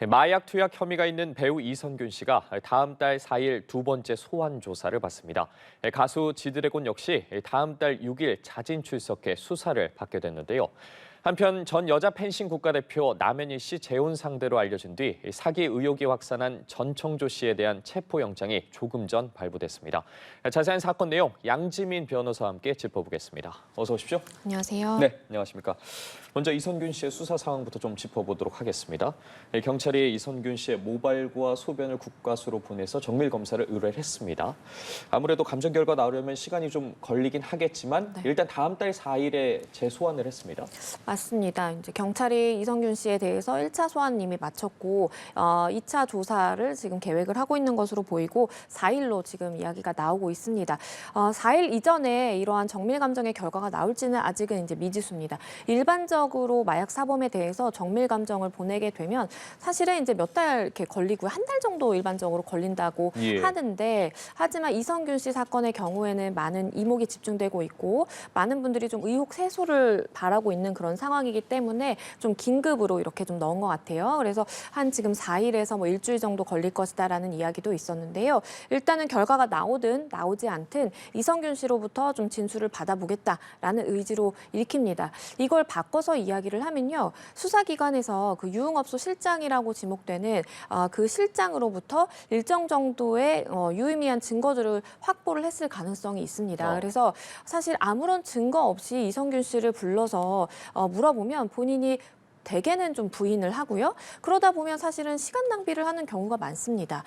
마약 투약 혐의가 있는 배우 이선균 씨가 다음 달 4일 두 번째 소환 조사를 받습니다. 가수 지드래곤 역시 다음 달 6일 자진 출석해 수사를 받게 됐는데요. 한편 전 여자 펜싱 국가대표 남현희 씨 재혼 상대로 알려진 뒤 사기 의혹이 확산한 전청조 씨에 대한 체포영장이 조금 전 발부됐습니다. 자세한 사건 내용 양지민 변호사와 함께 짚어보겠습니다. 어서 오십시오. 안녕하세요. 네, 안녕하십니까. 먼저 이선균 씨의 수사 상황부터 좀 짚어보도록 하겠습니다. 경찰이 이선균 씨의 모발과 소변을 국과수로 보내서 정밀 검사를 의뢰했습니다. 아무래도 감정 결과 나오려면 시간이 좀 걸리긴 하겠지만 일단 다음 달 4일에 재소환을 했습니다. 맞습니다. 이제 경찰이 이선균 씨에 대해서 1차 소환 이미 마쳤고 2차 조사를 지금 계획을 하고 있는 것으로 보이고 4일로 지금 이야기가 나오고 있습니다. 4일 이전에 이러한 정밀 감정의 결과가 나올지는 아직은 이제 미지수입니다. 일반적으로 마약 사범에 대해서 정밀 감정을 보내게 되면 사실은 이제 몇 달 이렇게 걸리고 한 달 정도 일반적으로 걸린다고 하는데 하지만 이선균 씨 사건의 경우에는 많은 이목이 집중되고 있고 많은 분들이 좀 의혹 해소를 바라고 있는 그런 상황이기 때문에 좀 긴급으로 이렇게 좀 넣은 것 같아요. 그래서 한 지금 4일에서 뭐 일주일 정도 걸릴 것이다라는 이야기도 있었는데요. 일단은 결과가 나오든 나오지 않든 이선균 씨로부터 좀 진술을 받아보겠다라는 의지로 읽힙니다. 이걸 바꿔서 이야기를 하면요. 수사기관에서 그 유흥업소 실장이라고 지목되는 그 실장으로부터 일정 정도의 유의미한 증거들을 확보를 했을 가능성이 있습니다. 그래서 사실 아무런 증거 없이 이선균 씨를 불러서 물어보면 본인이 대개는 좀 부인을 하고요. 그러다 보면 사실은 시간 낭비를 하는 경우가 많습니다.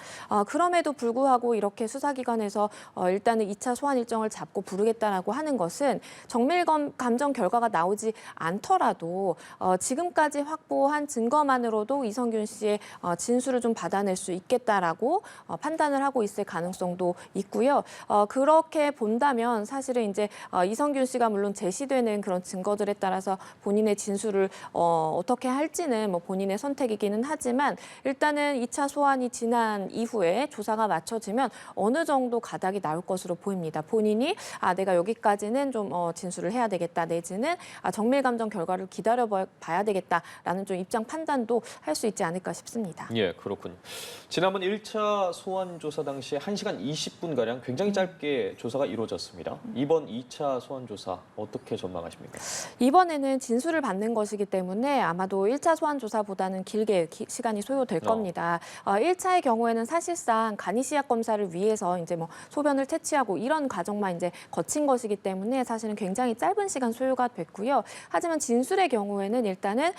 그럼에도 불구하고 이렇게 수사기관에서 일단은 2차 소환 일정을 잡고 부르겠다라고 하는 것은 정밀 감정 결과가 나오지 않더라도 지금까지 확보한 증거만으로도 이선균 씨의 진술을 좀 받아낼 수 있겠다라고 판단을 하고 있을 가능성도 있고요. 그렇게 본다면 사실은 이제 이선균 씨가 물론 제시되는 그런 증거들에 따라서 본인의 진술을 어떻게 할지는 뭐 본인의 선택이기는 하지만 일단은 2차 소환이 지난 이후에 조사가 마쳐지면 어느 정도 가닥이 나올 것으로 보입니다. 본인이 내가 여기까지는 좀 진술을 해야 되겠다 내지는 정밀 감정 결과를 기다려봐야 되겠다라는 좀 입장 판단도 할 수 있지 않을까 싶습니다. 예, 그렇군요. 지난번 1차 소환 조사 당시에 1시간 20분가량 굉장히 짧게 조사가 이루어졌습니다. 이번 2차 소환 조사 어떻게 전망하십니까? 이번에는 진술을 받는 것이기 때문에 아마도 1차 소환 조사보다는 길게 시간이 소요될 겁니다. 1차의 경우에는 사실상 간이시약 검사를 위해서 이제 뭐 소변을 채취하고 이런 과정만 이제 거친 것이기 때문에 사실은 굉장히 짧은 시간 소요가 됐고요. 하지만 진술의 경우에는 일단은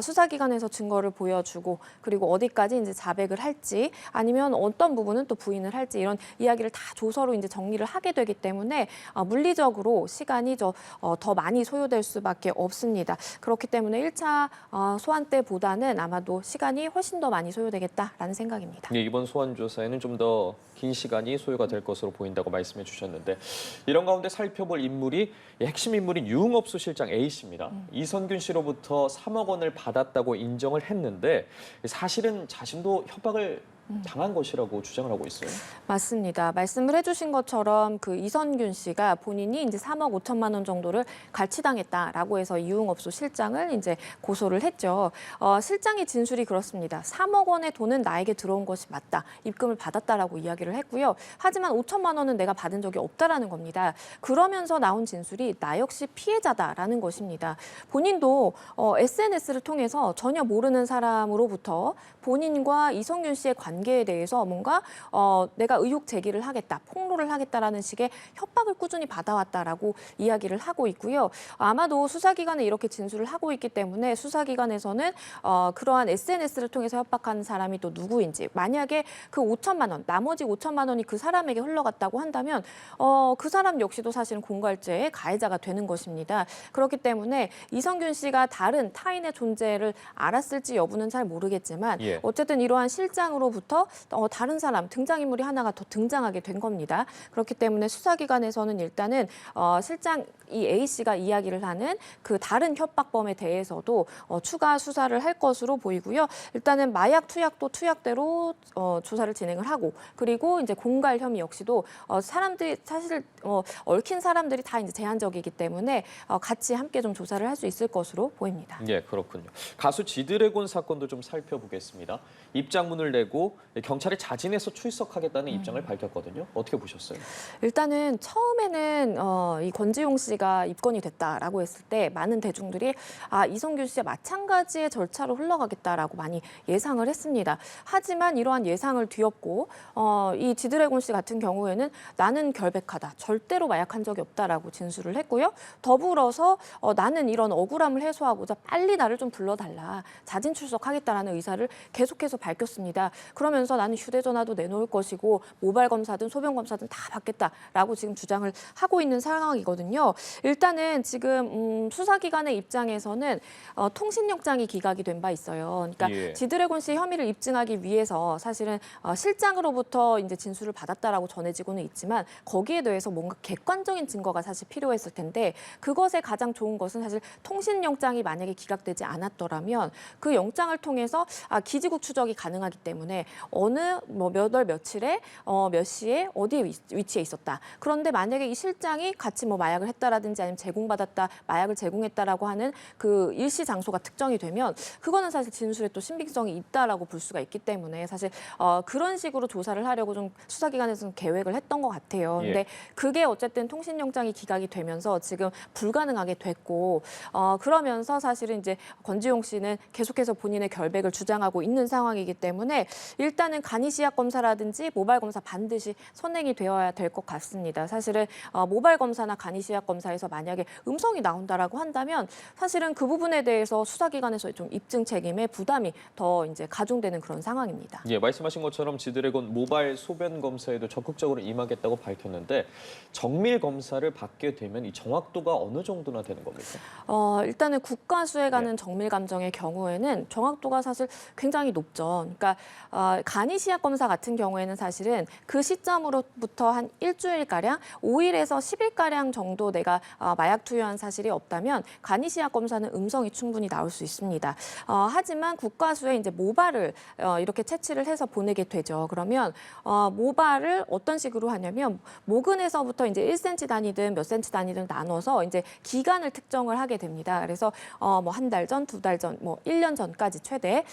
수사기관에서 증거를 보여주고 그리고 어디까지 이제 자백을 할지 아니면 어떤 부분은 또 부인을 할지 이런 이야기를 다 조서로 이제 정리를 하게 되기 때문에 물리적으로 시간이 더 많이 소요될 수밖에 없습니다. 그렇기 때문에 1차 소환 때보다는 아마도 시간이 훨씬 더 많이 소요되겠다라는 생각입니다. 예, 이번 소환 조사에는 좀 더 긴 시간이 소요가 될 것으로 보인다고 말씀해 주셨는데 이런 가운데 살펴볼 인물이 핵심 인물인 유흥업소 실장 A 씨입니다. 이선균 씨로부터 3억 원을 받았다고 인정을 했는데 사실은 자신도 협박을 당한 것이라고 주장을 하고 있어요. 맞습니다. 말씀을 해주신 것처럼 그 이선균 씨가 본인이 이제 3억 5천만 원 정도를 갈취당했다라고 해서 유흥업소 실장을 이제 고소를 했죠. 실장의 진술이 그렇습니다. 3억 원의 돈은 나에게 들어온 것이 맞다. 입금을 받았다라고 이야기를 했고요. 하지만 5천만 원은 내가 받은 적이 없다라는 겁니다. 그러면서 나온 진술이 나 역시 피해자다라는 것입니다. 본인도 SNS를 통해서 전혀 모르는 사람으로부터 본인과 이선균 씨의 관계에 대해서 뭔가 내가 의혹 제기를 하겠다, 폭로를 하겠다라는 식의 협박을 꾸준히 받아왔다라고 이야기를 하고 있고요. 아마도 수사기관에 이렇게 진술을 하고 있기 때문에 수사기관에서는 그러한 SNS를 통해서 협박하는 사람이 또 누구인지 만약에 그 5천만 원, 나머지 5천만 원이 그 사람에게 흘러갔다고 한다면 그 사람 역시도 사실은 공갈죄의 가해자가 되는 것입니다. 그렇기 때문에 이선균 씨가 다른 타인의 존재를 알았을지 여부는 잘 모르겠지만 어쨌든 이러한 실장으로부터 이후부터 다른 사람, 등장인물이 하나가 더 등장하게 된 겁니다. 그렇기 때문에 수사기관에서는 일단은 실장 이 A 씨가 이야기를 하는 그 다른 협박범에 대해서도 추가 수사를 할 것으로 보이고요. 일단은 마약 투약도 투약대로 조사를 진행을 하고 그리고 이제 공갈 혐의 역시도 사람들이 사실 얽힌 사람들이 다 이제 제한적이기 때문에 같이 함께 좀 조사를 할 수 있을 것으로 보입니다. 예, 그렇군요. 가수 지드래곤 사건도 좀 살펴보겠습니다. 입장문을 내고 경찰에 자진해서 출석하겠다는 입장을 밝혔거든요. 어떻게 보셨어요? 일단은 처음에는 이 권지용 씨가 입건이 됐다라고 했을 때 많은 대중들이 이성균 씨와 마찬가지의 절차로 흘러가겠다라고 많이 예상을 했습니다. 하지만 이러한 예상을 뒤엎고 이 지드래곤 씨 같은 경우에는 나는 결백하다, 절대로 마약한 적이 없다라고 진술을 했고요. 더불어서 나는 이런 억울함을 해소하고자 빨리 나를 좀 불러달라, 자진 출석하겠다라는 의사를 계속해서 밝혔습니다. 그러면서 나는 휴대전화도 내놓을 것이고 모발 검사든 소변 검사든 다 받겠다라고 지금 주장을 하고 있는 상황이거든요. 일단은 지금 수사기관의 입장에서는 통신영장이 기각이 된 바 있어요. 그러니까 예. 지드래곤 씨 혐의를 입증하기 위해서 사실은 실장으로부터 이제 진술을 받았다라고 전해지고는 있지만 거기에 대해서 뭔가 객관적인 증거가 사실 필요했을 텐데 그것에 가장 좋은 것은 사실 통신영장이 만약에 기각되지 않았더라면 그 영장을 통해서 기지국 추적이 가능하기 때문에 어느 몇 월 며칠에 몇 시에 어디에 위치해 있었다. 그런데 만약에 이 실장이 같이 마약을 했다라든지 아니면 제공받았다, 마약을 제공했다라고 하는 그 일시 장소가 특정이 되면 그거는 사실 진술에 또 신빙성이 있다라고 볼 수가 있기 때문에 사실 그런 식으로 조사를 하려고 좀 수사기관에서는 계획을 했던 것 같아요. 근데 그게 어쨌든 통신영장이 기각이 되면서 지금 불가능하게 됐고 그러면서 사실은 이제 권지용 씨는 계속해서 본인의 결백을 주장하고 있는 상황이기 때문에 일단은 간이시약 검사라든지 모발 검사 반드시 선행이 되어야 될 것 같습니다. 사실은 모발 검사나 간이시약 검사에서 만약에 음성이 나온다라고 한다면 사실은 그 부분에 대해서 수사기관에서 좀 입증 책임의 부담이 더 이제 가중되는 그런 상황입니다. 예, 말씀하신 것처럼 지드래곤 모발 소변 검사에도 적극적으로 임하겠다고 밝혔는데 정밀 검사를 받게 되면 이 정확도가 어느 정도나 되는 겁니까? 일단은 국가수에 가는 정밀 감정의 경우에는 정확도가 사실 굉장히 높죠. 그러니까 간이시약 검사 같은 경우에는 사실은 그 시점으로부터 한 일주일가량, 5일에서 10일가량 정도 내가 마약 투여한 사실이 없다면 간이시약 검사는 음성이 충분히 나올 수 있습니다. 하지만 국가수에 이제 모발을 이렇게 채취를 해서 보내게 되죠. 그러면 모발을 어떤 식으로 하냐면 모근에서부터 이제 1cm 단위든 몇 cm 단위든 나눠서 이제 기간을 특정을 하게 됩니다. 그래서 한 달 전, 두 달 전, 1년 전까지 최대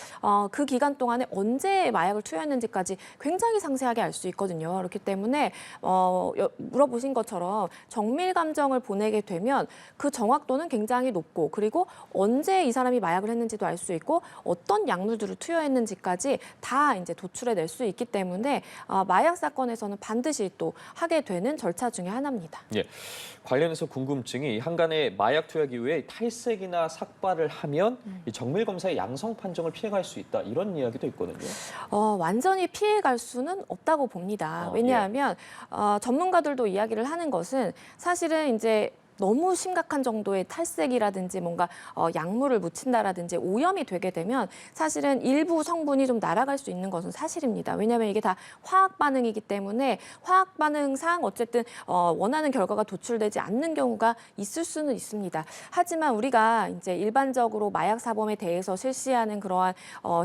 그 기간 동안에 언제 마약을 투여했는지까지 굉장히 상세하게 알 수 있거든요. 그렇기 때문에 물어보신 것처럼 정밀 감정을 보내게 되면 그 정확도는 굉장히 높고 그리고 언제 이 사람이 마약을 했는지도 알 수 있고 어떤 약물들을 투여했는지까지 다 이제 도출해낼 수 있기 때문에 마약 사건에서는 반드시 또 하게 되는 절차 중에 하나입니다. 예, 관련해서 궁금증이 한간에 마약 투약 이후에 탈색이나 삭발을 하면 이 정밀 검사의 양성 판정을 피해갈 수 있다 이런 이야기도 있거든요. 완전히 피해갈 수는 없다고 봅니다. 왜냐하면 전문가들도 이야기를 하는 것은 사실은 이제 너무 심각한 정도의 탈색이라든지 뭔가 약물을 묻힌다라든지 오염이 되게 되면 사실은 일부 성분이 좀 날아갈 수 있는 것은 사실입니다. 왜냐하면 이게 다 화학 반응이기 때문에 화학 반응상 어쨌든 원하는 결과가 도출되지 않는 경우가 있을 수는 있습니다. 하지만 우리가 이제 일반적으로 마약 사범에 대해서 실시하는 그러한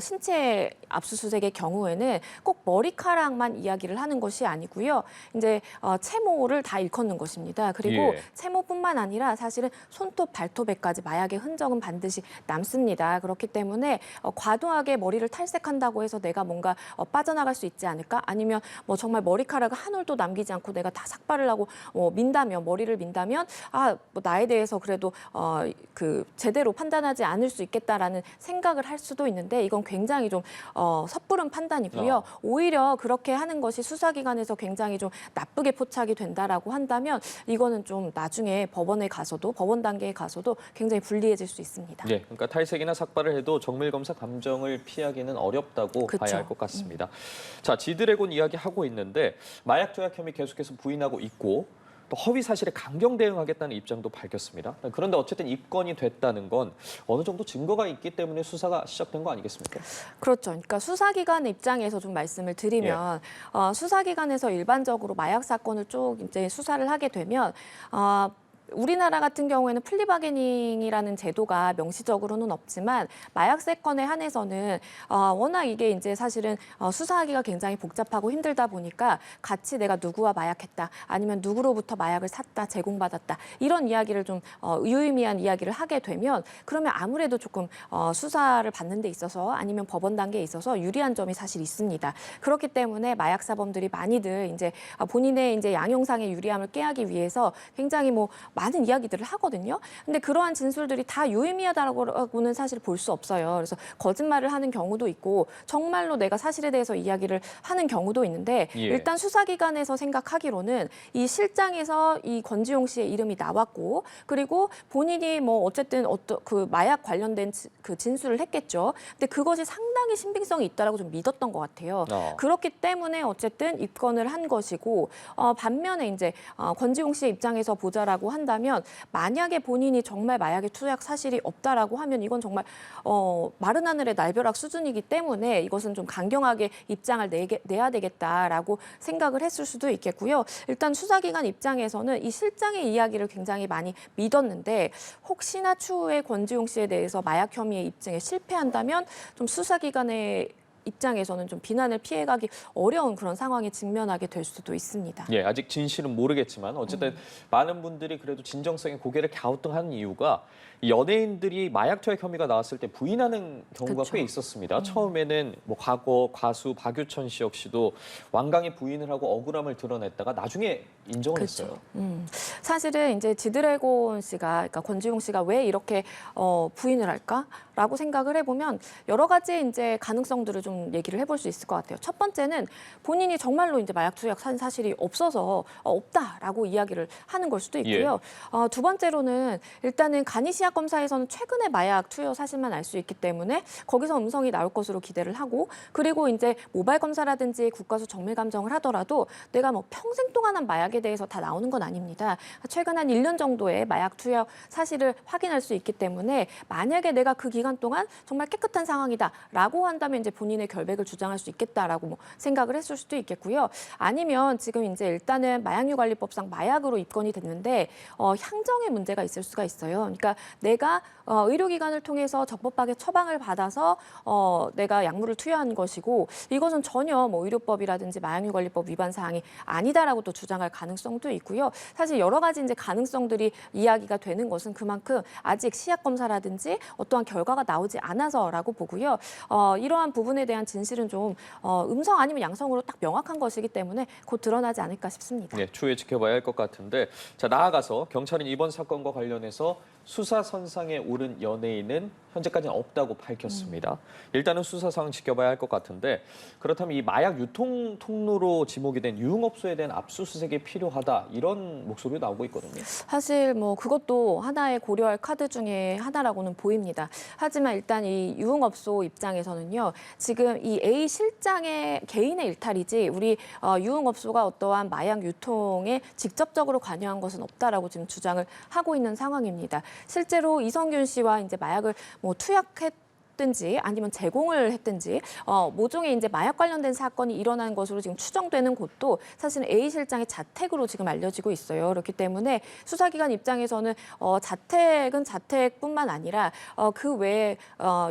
신체 압수수색의 경우에는 꼭 머리카락만 이야기를 하는 것이 아니고요. 이제 채모를 다 일컫는 것입니다. 그리고 채모뿐만 아니라 사실은 손톱, 발톱에까지 마약의 흔적은 반드시 남습니다. 그렇기 때문에 과도하게 머리를 탈색한다고 해서 내가 뭔가 빠져나갈 수 있지 않을까? 아니면 정말 머리카락을 한 올도 남기지 않고 내가 다 삭발을 하고 머리를 민다면 나에 대해서 그래도 제대로 판단하지 않을 수 있겠다라는 생각을 할 수도 있는데 이건 굉장히 좀 섣부른 판단이고요. 오히려 그렇게 하는 것이 수사기관에서 굉장히 좀 나쁘게 포착이 된다라고 한다면 이거는 좀 나중에 법원 단계에 가서도 굉장히 불리해질 수 있습니다. 네, 그러니까 탈색이나 삭발을 해도 정밀 검사 감정을 피하기는 어렵다고 그쵸. 봐야 할 것 같습니다. 자, 지드래곤 이야기 하고 있는데 마약 투약 혐의 계속해서 부인하고 있고 또 허위 사실에 강경 대응하겠다는 입장도 밝혔습니다. 그런데 어쨌든 입건이 됐다는 건 어느 정도 증거가 있기 때문에 수사가 시작된 거 아니겠습니까? 그렇죠. 그러니까 수사기관 입장에서 좀 말씀을 드리면 수사기관에서 일반적으로 마약 사건을 쭉 이제 수사를 하게 되면 우리나라 같은 경우에는 플리바게닝이라는 제도가 명시적으로는 없지만 마약 사건에 한해서는 워낙 이게 이제 사실은 수사하기가 굉장히 복잡하고 힘들다 보니까 같이 내가 누구와 마약했다 아니면 누구로부터 마약을 샀다 제공받았다 이런 이야기를 좀 유의미한 이야기를 하게 되면 그러면 아무래도 조금 수사를 받는 데 있어서 아니면 법원 단계에 있어서 유리한 점이 사실 있습니다. 그렇기 때문에 마약 사범들이 많이들 이제 본인의 이제 양형상의 유리함을 깨하기 위해서 굉장히 뭐 많은 이야기들을 하거든요. 근데 그러한 진술들이 다 유의미하다고는 사실 볼 수 없어요. 그래서 거짓말을 하는 경우도 있고 정말로 내가 사실에 대해서 이야기를 하는 경우도 있는데 일단 수사기관에서 생각하기로는 이 실장에서 이 권지용 씨의 이름이 나왔고 그리고 본인이 뭐 어쨌든 그 마약 관련된 그 진술을 했겠죠. 근데 그것이 상당히 신빙성이 있다라고 좀 믿었던 것 같아요. 그렇기 때문에 어쨌든 입건을 한 것이고 반면에 이제 권지용 씨의 입장에서 보자라고 한다면 만약에 본인이 정말 마약에 투약 사실이 없다라고 하면 이건 정말 마른 하늘의 날벼락 수준이기 때문에 이것은 좀 강경하게 입장을 내야 되겠다라고 생각을 했을 수도 있겠고요. 일단 수사기관 입장에서는 이 실장의 이야기를 굉장히 많이 믿었는데 혹시나 추후에 권지용 씨에 대해서 마약 혐의의 입증에 실패한다면 좀 수사기관의 입장에서는 좀 비난을 피해가기 어려운 그런 상황에 직면하게 될 수도 있습니다. 예, 아직 진실은 모르겠지만 어쨌든 많은 분들이 그래도 진정성에 고개를 갸우뚱하는 이유가 연예인들이 마약 투약 혐의가 나왔을 때 부인하는 경우가 그쵸. 꽤 있었습니다. 처음에는 뭐 과거 가수 박유천 씨 역시도 완강히 부인을 하고 억울함을 드러냈다가 나중에 인정을 했어요. 사실은 이제 지드래곤 씨가, 그러니까 권지용 씨가 왜 이렇게 부인을 할까라고 생각을 해보면 여러 가지 이제 가능성들을 좀 얘기를 해볼 수 있을 것 같아요. 첫 번째는 본인이 정말로 이제 마약 투약 산 사실이 없어서 없다라고 이야기를 하는 걸 수도 있고요. 두 번째로는 일단은 간이시약 검사에서는 최근에 마약 투여 사실만 알 수 있기 때문에 거기서 음성이 나올 것으로 기대를 하고 그리고 이제 모발 검사라든지 국가수 정밀 감정을 하더라도 내가 뭐 평생 동안 한 마약에 대해서 다 나오는 건 아닙니다. 최근 한 1년 정도의 마약 투여 사실을 확인할 수 있기 때문에 만약에 내가 그 기간 동안 정말 깨끗한 상황이다라고 한다면 이제 본인의 결백을 주장할 수 있겠다라고 뭐 생각을 했을 수도 있겠고요. 아니면 지금 이제 일단은 마약류관리법상 마약으로 입건이 됐는데 향정의 문제가 있을 수가 있어요. 그러니까 내가 의료기관을 통해서 적법하게 처방을 받아서 내가 약물을 투여한 것이고 이것은 전혀 뭐 의료법이라든지 마약류관리법 위반 사항이 아니다라고 또 주장할 가능성도 있고요. 사실 여러 가지 이제 가능성들이 이야기가 되는 것은 그만큼 아직 시약 검사라든지 어떠한 결과가 나오지 않아서라고 보고요. 이러한 부분에 대한 진실은 좀 음성 아니면 양성으로 딱 명확한 것이기 때문에 곧 드러나지 않을까 싶습니다. 네, 추후에 지켜봐야 할 것 같은데 자 나아가서 경찰은 이번 사건과 관련해서 수사선상에 오른 연예인은 현재까지는 없다고 밝혔습니다. 일단은 수사 상황 지켜봐야 할 것 같은데 그렇다면 이 마약 유통 통로로 지목이 된 유흥업소에 대한 압수수색이 필요하다 이런 목소리가 나오고 있거든요. 사실 뭐 그것도 하나의 고려할 카드 중에 하나라고는 보입니다. 하지만 일단 이 유흥업소 입장에서는요. 지금 이 A 실장의 개인의 일탈이지 우리 유흥업소가 어떠한 마약 유통에 직접적으로 관여한 것은 없다라고 지금 주장을 하고 있는 상황입니다. 실제로 이성균 씨와 이제 마약을 뭐 투약했든지 아니면 제공을 했든지 모종의 이제 마약 관련된 사건이 일어난 것으로 지금 추정되는 곳도 사실은 A 실장의 자택으로 지금 알려지고 있어요. 그렇기 때문에 수사기관 입장에서는 자택은 자택뿐만 아니라 그 외에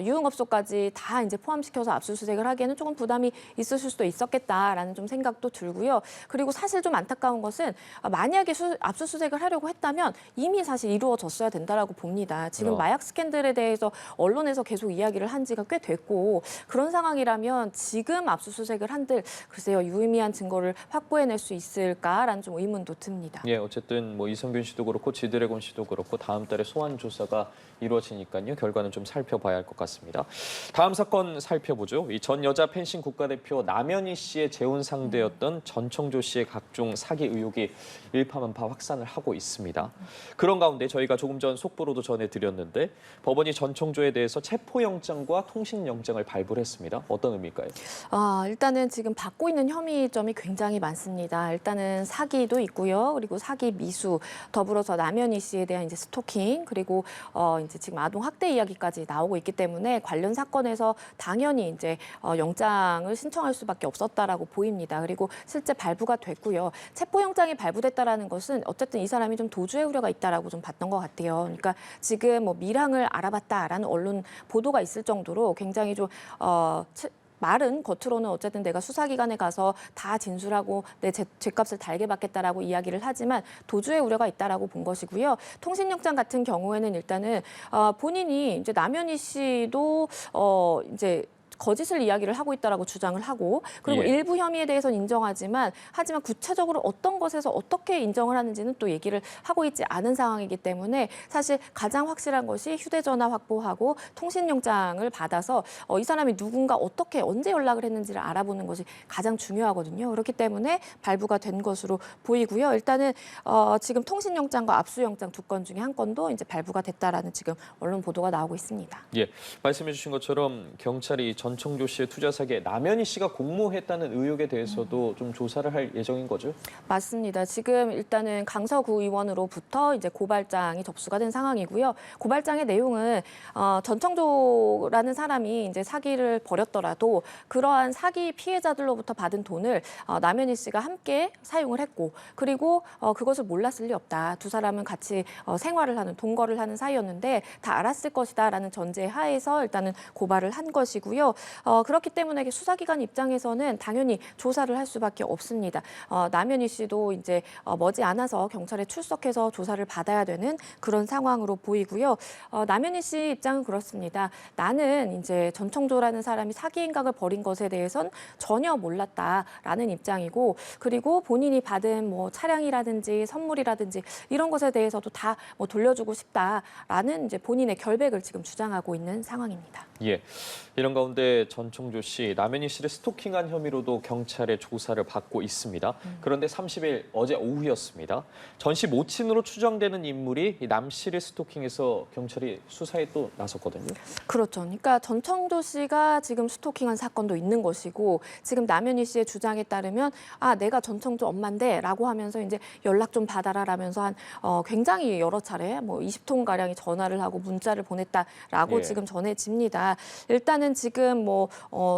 유흥업소까지 다 이제 포함시켜서 압수수색을 하기에는 조금 부담이 있으실 수도 있었겠다라는 좀 생각도 들고요. 그리고 사실 좀 안타까운 것은 만약에 압수수색을 하려고 했다면 이미 사실 이루어졌어야 된다라고 봅니다. 지금 마약 스캔들에 대해서 언론에서 계속 이야기를 한 지가 꽤 됐고 그런 상황이라면 지금 압수수색을 한들 글쎄요 유의미한 증거를 확보해낼 수 있을까라는 좀 의문도 듭니다. 예, 어쨌든 뭐 이성균 씨도 그렇고 지드래곤 씨도 그렇고 다음 달에 소환 조사가 이루어지니까요. 결과는 좀 살펴봐야 할 것 같습니다. 다음 사건 살펴보죠. 이 전 여자 펜싱 국가대표 남현희 씨의 재혼 상대였던 전청조 씨의 각종 사기 의혹이 일파만파 확산을 하고 있습니다. 그런 가운데 저희가 조금 전 속보로도 전해드렸는데 법원이 전청조에 대해서 체포영장 체포영장과 통신영장을 발부를 했습니다. 어떤 의미일까요? 일단은 지금 받고 있는 혐의점이 굉장히 많습니다. 일단은 사기도 있고요. 그리고 사기 미수, 더불어서 남현희 씨에 대한 이제 스토킹, 그리고 이제 지금 아동 학대 이야기까지 나오고 있기 때문에 관련 사건에서 당연히 이제 영장을 신청할 수밖에 없었다라고 보입니다. 그리고 실제 발부가 됐고요. 체포영장이 발부됐다라는 것은 어쨌든 이 사람이 좀 도주의 우려가 있다라고 좀 봤던 것 같아요. 그러니까 지금 뭐 밀항을 알아봤다라는 언론 보도가 있을 정도로 굉장히 좀 말은 겉으로는 어쨌든 내가 수사기관에 가서 다 진술하고 내 죄값을 달게 받겠다라고 이야기를 하지만 도주의 우려가 있다라고 본 것이고요. 통신영장 같은 경우에는 일단은 본인이 이제 남현희 씨도 이제 거짓을 이야기를 하고 있다라고 주장을 하고 그리고 예. 일부 혐의에 대해서는 인정하지만 구체적으로 어떤 것에서 어떻게 인정을 하는지는 또 얘기를 하고 있지 않은 상황이기 때문에 사실 가장 확실한 것이 휴대전화 확보하고 통신영장을 받아서 이 사람이 누군가 어떻게 언제 연락을 했는지를 알아보는 것이 가장 중요하거든요. 그렇기 때문에 발부가 된 것으로 보이고요. 일단은 지금 통신영장과 압수영장 두 건 중에 한 건도 이제 발부가 됐다라는 지금 언론 보도가 나오고 있습니다. 예, 말씀해 주신 것처럼 경찰이 전청조 씨의 투자 사기에 남현희 씨가 공모했다는 의혹에 대해서도 좀 조사를 할 예정인 거죠? 맞습니다. 지금 일단은 강서구 의원으로부터 이제 고발장이 접수가 된 상황이고요. 고발장의 내용은 전청조라는 사람이 이제 사기를 벌였더라도 그러한 사기 피해자들로부터 받은 돈을 남현희 씨가 함께 사용을 했고 그리고 그것을 몰랐을 리 없다. 두 사람은 같이 생활을 하는 동거를 하는 사이였는데 다 알았을 것이다라는 전제 하에서 일단은 고발을 한 것이고요. 그렇기 때문에 수사기관 입장에서는 당연히 조사를 할 수밖에 없습니다. 남현희 씨도 이제 머지않아서 경찰에 출석해서 조사를 받아야 되는 그런 상황으로 보이고요. 남현희 씨 입장은 그렇습니다. 나는 이제 전청조라는 사람이 사기 행각을 벌인 것에 대해선 전혀 몰랐다라는 입장이고 그리고 본인이 받은 뭐 차량이라든지 선물이라든지 이런 것에 대해서도 다 뭐 돌려주고 싶다라는 이제 본인의 결백을 지금 주장하고 있는 상황입니다. 예, 이런 가운데 전청조 씨, 남현희 씨를 스토킹한 혐의로도 경찰의 조사를 받고 있습니다. 그런데 30일 어제 오후였습니다. 전 씨 모친으로 추정되는 인물이 이 남 씨를 스토킹해서 경찰이 수사에 또 나섰거든요. 그렇죠. 그러니까 전청조 씨가 지금 스토킹한 사건도 있는 것이고 지금 남현희 씨의 주장에 따르면 내가 전청조 엄마인데라고 하면서 이제 연락 좀 받아라라면서 한 굉장히 여러 차례 뭐 20통 가량의 전화를 하고 문자를 보냈다라고 예. 지금 전해집니다. 일단은 지금 뭐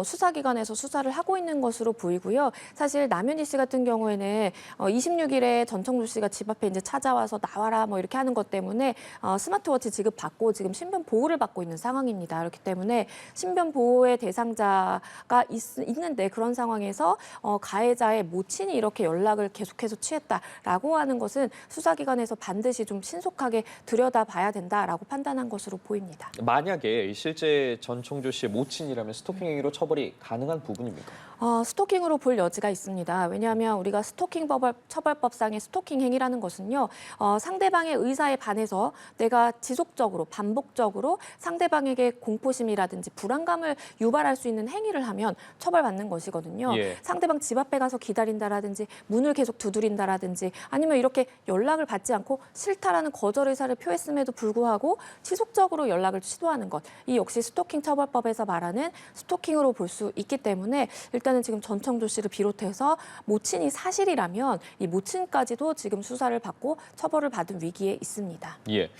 수사기관에서 수사를 하고 있는 것으로 보이고요. 사실 남현희 씨 같은 경우에는 26일에 전청조 씨가 집 앞에 이제 찾아와서 나와라 뭐 이렇게 하는 것 때문에 스마트워치 지급받고 지금 신변 보호를 받고 있는 상황입니다. 그렇기 때문에 신변 보호의 대상자가 있는데 그런 상황에서 가해자의 모친이 이렇게 연락을 계속해서 취했다라고 하는 것은 수사기관에서 반드시 좀 신속하게 들여다봐야 된다라고 판단한 것으로 보입니다. 만약에 실제 전청조 씨의 모친이라면 스토킹 행위로 처벌이 가능한 부분입니까? 스토킹으로 볼 여지가 있습니다. 왜냐하면 우리가 스토킹 처벌법상의 스토킹 행위라는 것은요, 상대방의 의사에 반해서 내가 지속적으로 반복적으로 상대방에게 공포심이라든지 불안감을 유발할 수 있는 행위를 하면 처벌받는 것이거든요. 예. 상대방 집 앞에 가서 기다린다라든지 문을 계속 두드린다라든지 아니면 이렇게 연락을 받지 않고 싫다라는 거절 의사를 표했음에도 불구하고 지속적으로 연락을 시도하는 것, 이 역시 스토킹 처벌법에서 말하는 스토킹으로 볼 수 있기 때문에 일단은 지금 전청조 씨를 비롯해서 모친이 사실이라면 이 모친까지도 지금 수사를 받고 처벌을 받은 위기에 있습니다. 예,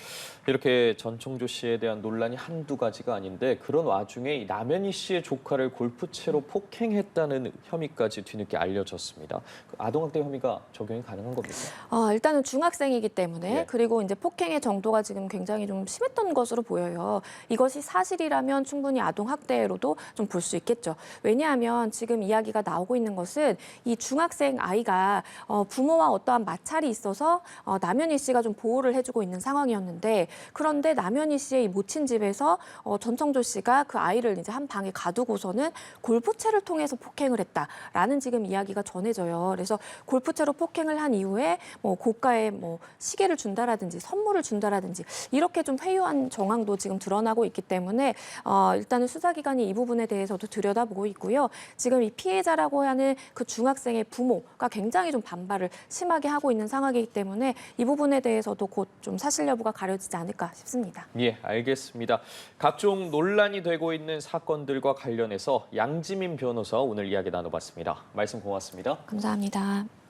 이렇게 전청조 씨에 대한 논란이 한두 가지가 아닌데 그런 와중에 이 남현희 씨의 조카를 골프채로 폭행했다는 혐의까지 뒤늦게 알려졌습니다. 그 아동학대 혐의가 적용이 가능한 겁니까? 일단은 중학생이기 때문에 예. 그리고 이제 폭행의 정도가 지금 굉장히 좀 심했던 것으로 보여요. 이것이 사실이라면 충분히 아동학대로도 좀 볼 수 있겠죠. 왜냐하면 지금 이야기가 나오고 있는 것은 이 중학생 아이가 부모와 어떠한 마찰이 있어서 남현희 씨가 좀 보호를 해주고 있는 상황이었는데 그런데 남현희 씨의 이 모친 집에서 전청조 씨가 그 아이를 이제 한 방에 가두고서는 골프채를 통해서 폭행을 했다라는 지금 이야기가 전해져요. 그래서 골프채로 폭행을 한 이후에 뭐 고가의 뭐 시계를 준다라든지 선물을 준다라든지 이렇게 좀 회유한 정황도 지금 드러나고 있기 때문에 일단은 수사기관이 이 이 부분에 대해서도 들여다보고 있고요. 지금 이 피해자라고 하는 그 중학생의 부모가 굉장히 좀 반발을 심하게 하고 있는 상황이기 때문에 이 부분에 대해서도 곧 좀 사실 여부가 가려지지 않을까 싶습니다. 예, 알겠습니다. 각종 논란이 되고 있는 사건들과 관련해서 양지민 변호사 오늘 이야기 나눠봤습니다. 말씀 고맙습니다. 감사합니다.